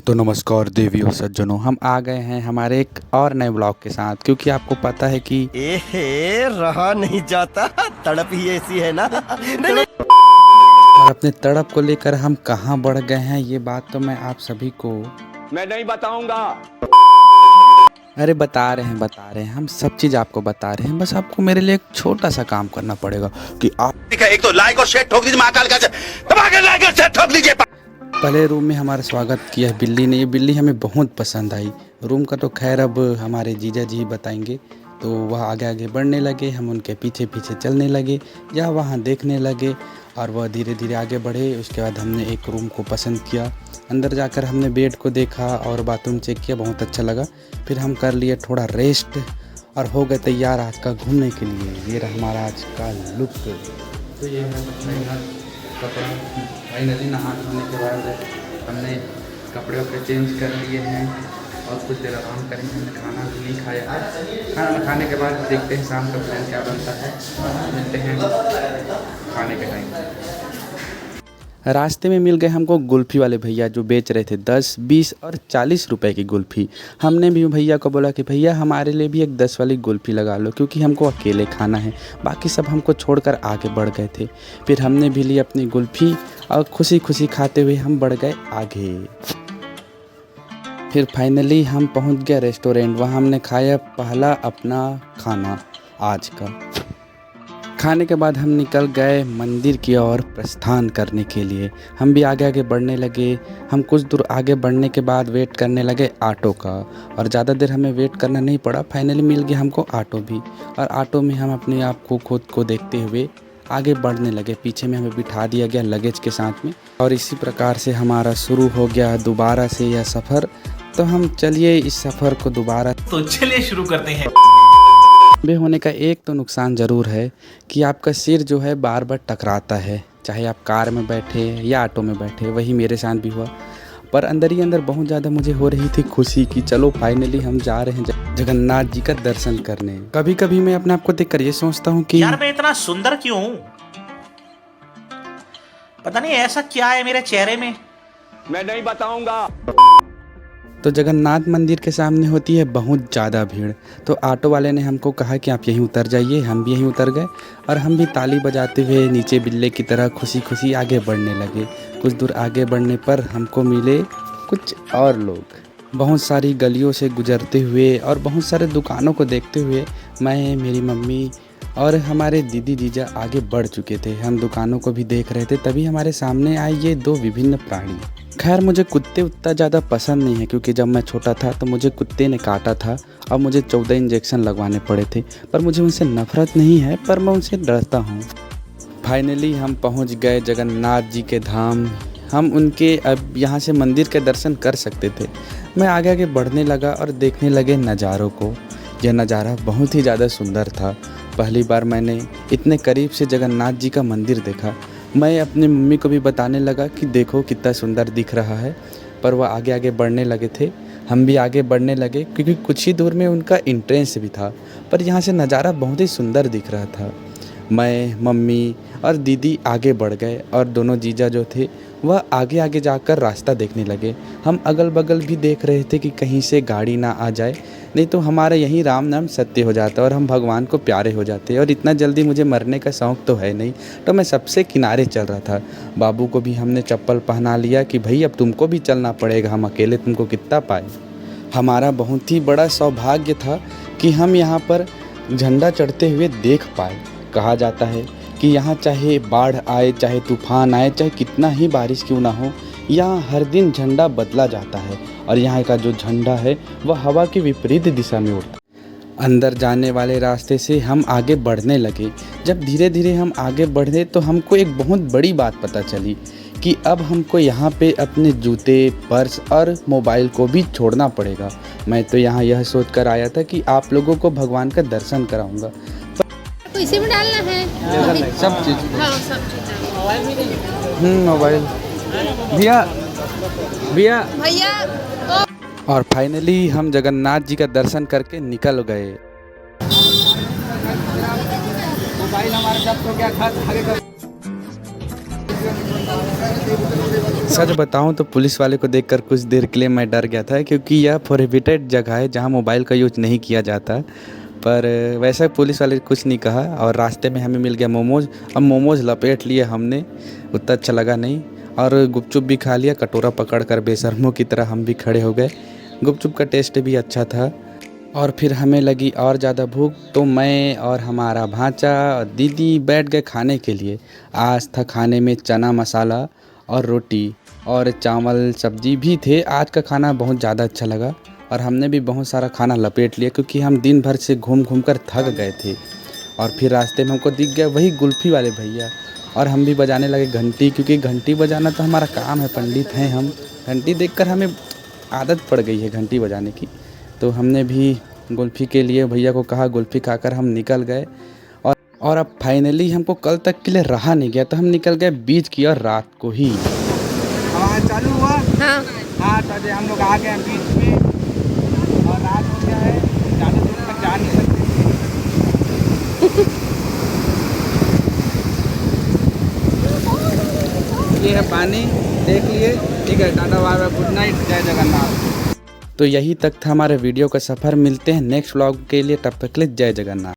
तो नमस्कार देवियों सज्जनों, हम आ गए हैं हमारे एक और नए ब्लॉग के साथ, क्योंकि आपको पता है कि एहे रहा नहीं जाता, तड़प ही ऐसी है ना। नहीं, और अपने तड़प को लेकर हम कहाँ बढ़ गए हैं, ये बात तो मैं आप सभी को मैं नहीं बताऊंगा। अरे बता रहे हैं हम सब चीज़ आपको बता रहे हैं। बस आपको मेरे लिए एक छोटा सा काम करना पड़ेगा कि आप एक तो लाइक और शेयर ठोक दीजिए, महाकाल का दबा के लाइक और शेयर ठोक दीजिए। पहले रूम में हमारा स्वागत किया है बिल्ली ने। ये बिल्ली हमें बहुत पसंद आई। रूम का तो खैर अब हमारे जीजा जी बताएंगे। तो वह आगे आगे बढ़ने लगे, हम उनके पीछे पीछे चलने लगे या वहाँ देखने लगे और वह धीरे धीरे आगे बढ़े। उसके बाद हमने एक रूम को पसंद किया। अंदर जाकर हमने बेड को देखा और बाथरूम चेक किया, बहुत अच्छा लगा। फिर हम कर लिए थोड़ा रेस्ट और हो गए तैयार आज का घूमने के लिए। ये रहा हमारा आज का लुक। तो ये है कपड़ा। फाइनली नहा धोने के बाद हमने कपड़े वपड़े चेंज कर लिए हैं और कुछ देर आराम करेंगे। हमने खाना भी नहीं खाया। खाना खाने के बाद देखते हैं शाम का प्लान क्या बनता है। मिलते हैं खाने के टाइम। रास्ते में मिल गए हमको कुल्फ़ी वाले भैया, जो बेच रहे थे 10, 20 और 40 रुपए की कुल्फ़ी। हमने भी भैया को बोला कि भैया हमारे लिए भी एक 10 वाली कुल्फ़ी लगा लो, क्योंकि हमको अकेले खाना है। बाकी सब हमको छोड़कर आगे बढ़ गए थे। फिर हमने भी ली अपनी कुल्फ़ी और खुशी खुशी खाते हुए हम बढ़ गए आगे। फिर फाइनली हम पहुंच गए रेस्टोरेंट। वहां हमने खाया पहला अपना खाना आज का। खाने के बाद हम निकल गए मंदिर की ओर प्रस्थान करने के लिए। हम भी आगे आगे बढ़ने लगे। हम कुछ दूर आगे बढ़ने के बाद वेट करने लगे ऑटो का, और ज़्यादा देर हमें वेट करना नहीं पड़ा। फाइनली मिल गया हमको ऑटो भी, और ऑटो में हम अपने आप को खुद को देखते हुए आगे बढ़ने लगे। पीछे में हमें बिठा दिया गया लगेज के साथ में, और इसी प्रकार से हमारा शुरू हो गया दोबारा से यह सफ़र। तो हम चलिए इस सफ़र को दोबारा शुरू करते हैं। लंबे होने का एक तो नुकसान ज़रूर है कि आपका सिर जो है बार बार टकराता है, चाहे आप कार में बैठे या ऑटो में बैठे। वही मेरे साथ भी हुआ। पर अंदर ही अंदर बहुत ज़्यादा मुझे हो रही थी खुशी कि चलो फाइनली हम जा रहे हैं जगन्नाथ जी का दर्शन करने। कभी कभी मैं अपने आप को देखकर ये सोचता हूँ कि यार मैं इतना सुंदर क्यों हूं? पता नहीं ऐसा क्या है मेरे चेहरे में। मैं नहीं बताऊंगा। तो जगन्नाथ मंदिर के सामने होती है बहुत ज़्यादा भीड़। तो ऑटो वाले ने हमको कहा कि आप यहीं उतर जाइए। हम भी यहीं उतर गए और हम भी ताली बजाते हुए नीचे बिल्ले की तरह खुशी खुशी आगे बढ़ने लगे। कुछ दूर आगे बढ़ने पर हमको मिले कुछ और लोग। बहुत सारी गलियों से गुजरते हुए और बहुत सारे दुकानों को देखते हुए मैं, मेरी मम्मी और हमारे दीदी जीजा आगे बढ़ चुके थे। हम दुकानों को भी देख रहे थे, तभी हमारे सामने आए ये दो विभिन्न प्राणी। खैर मुझे कुत्ते उतना ज़्यादा पसंद नहीं है, क्योंकि जब मैं छोटा था तो मुझे कुत्ते ने काटा था और मुझे 14 इंजेक्शन लगवाने पड़े थे। पर मुझे उनसे नफरत नहीं है, पर मैं उनसे डरता हूँ। फाइनली हम पहुँच गए जगन्नाथ जी के धाम। हम उनके अब यहाँ से मंदिर के दर्शन कर सकते थे। मैं आगे आगे बढ़ने लगा और देखने लगे नज़ारों को। यह नज़ारा बहुत ही ज़्यादा सुंदर था। पहली बार मैंने इतने करीब से जगन्नाथ जी का मंदिर देखा। मैं अपनी मम्मी को भी बताने लगा कि देखो कितना सुंदर दिख रहा है। पर वह आगे आगे बढ़ने लगे थे, हम भी आगे बढ़ने लगे, क्योंकि कुछ ही दूर में उनका एंट्रेंस भी था। पर यहाँ से नज़ारा बहुत ही सुंदर दिख रहा था। मैं, मम्मी और दीदी आगे बढ़ गए और दोनों जीजा जो थे वह आगे आगे जाकर रास्ता देखने लगे। हम अगल बगल भी देख रहे थे कि कहीं से गाड़ी ना आ जाए, नहीं तो हमारा यही राम नाम सत्य हो जाता और हम भगवान को प्यारे हो जाते। और इतना जल्दी मुझे मरने का शौक़ तो है नहीं, तो मैं सबसे किनारे चल रहा था। बाबू को भी हमने चप्पल पहना लिया कि भाई अब तुमको भी चलना पड़ेगा, हम अकेले तुमको कितना पाए। हमारा बहुत ही बड़ा सौभाग्य था कि हम यहाँ पर झंडा चढ़ते हुए देख पाए। कहा जाता है कि यहाँ चाहे बाढ़ आए, चाहे तूफान आए, चाहे कितना ही बारिश क्यों ना हो, यहाँ हर दिन झंडा बदला जाता है। और यहाँ का जो झंडा है वह हवा की विपरीत दिशा में उड़ता है। अंदर जाने वाले रास्ते से हम आगे बढ़ने लगे। जब धीरे धीरे हम आगे बढ़े तो हमको एक बहुत बड़ी बात पता चली कि अब हमको यहाँ पे अपने जूते, पर्स और मोबाइल को भी छोड़ना पड़ेगा। मैं तो यहाँ यह सोच कर आया था कि आप लोगों को भगवान का दर्शन कराऊँगा। तो इसी में डालना है सब चीज़। हाँ सब चीज़ मोबाइल भैया भैया। भैया। और फाइनली हम जगन्नाथ जी का दर्शन करके निकल गए। मोबाइल हमारे साथ तो क्या सच बताऊं तो पुलिस वाले को देखकर कुछ देर के लिए मैं डर गया था, क्योंकि यह प्रोहिबिटेड जगह है जहां मोबाइल का यूज नहीं किया जाता। पर वैसे पुलिस वाले कुछ नहीं कहा और रास्ते में हमें मिल गया मोमोज़। अब मोमोज़ लपेट लिए हमने, उतना अच्छा लगा नहीं। और गुपचुप भी खा लिया, कटोरा पकड़ कर बेशर्मों की तरह हम भी खड़े हो गए। गुपचुप का टेस्ट भी अच्छा था। और फिर हमें लगी और ज़्यादा भूख, तो मैं और हमारा भांचा और दीदी बैठ गए खाने के लिए। आज था खाने में चना मसाला और रोटी और चावल सब्जी भी थे। आज का खाना बहुत ज़्यादा अच्छा लगा और हमने भी बहुत सारा खाना लपेट लिया, क्योंकि हम दिन भर से घूम घूम कर थक गए थे। और फिर रास्ते में हमको दिख गया वही कुल्फ़ी वाले भैया, और हम भी बजाने लगे घंटी, क्योंकि घंटी बजाना तो हमारा काम है, पंडित हैं हम। घंटी देखकर हमें आदत पड़ गई है घंटी बजाने की। तो हमने भी कुल्फ़ी के लिए भैया को कहा, कुल्फ़ी खाकर हम निकल गए। और अब फाइनली हमको कल तक के लिए रहा नहीं गया, तो हम निकल गए बीच की और रात को ही। आवाज़ चालू हुआ। हाँ। 8 बजे हम लोग आ गए हैं बीच में और रात हो गया है, ज़्यादा दूर तक जा नहीं सकते। ये है पानी, देख लिए। ठीक है, टाटा बाय बाय, गुड नाइट, जय जगन्नाथ। तो यही तक था हमारे वीडियो का सफ़र। मिलते हैं नेक्स्ट व्लॉग के लिए, तब तक के लिए जय जगन्नाथ।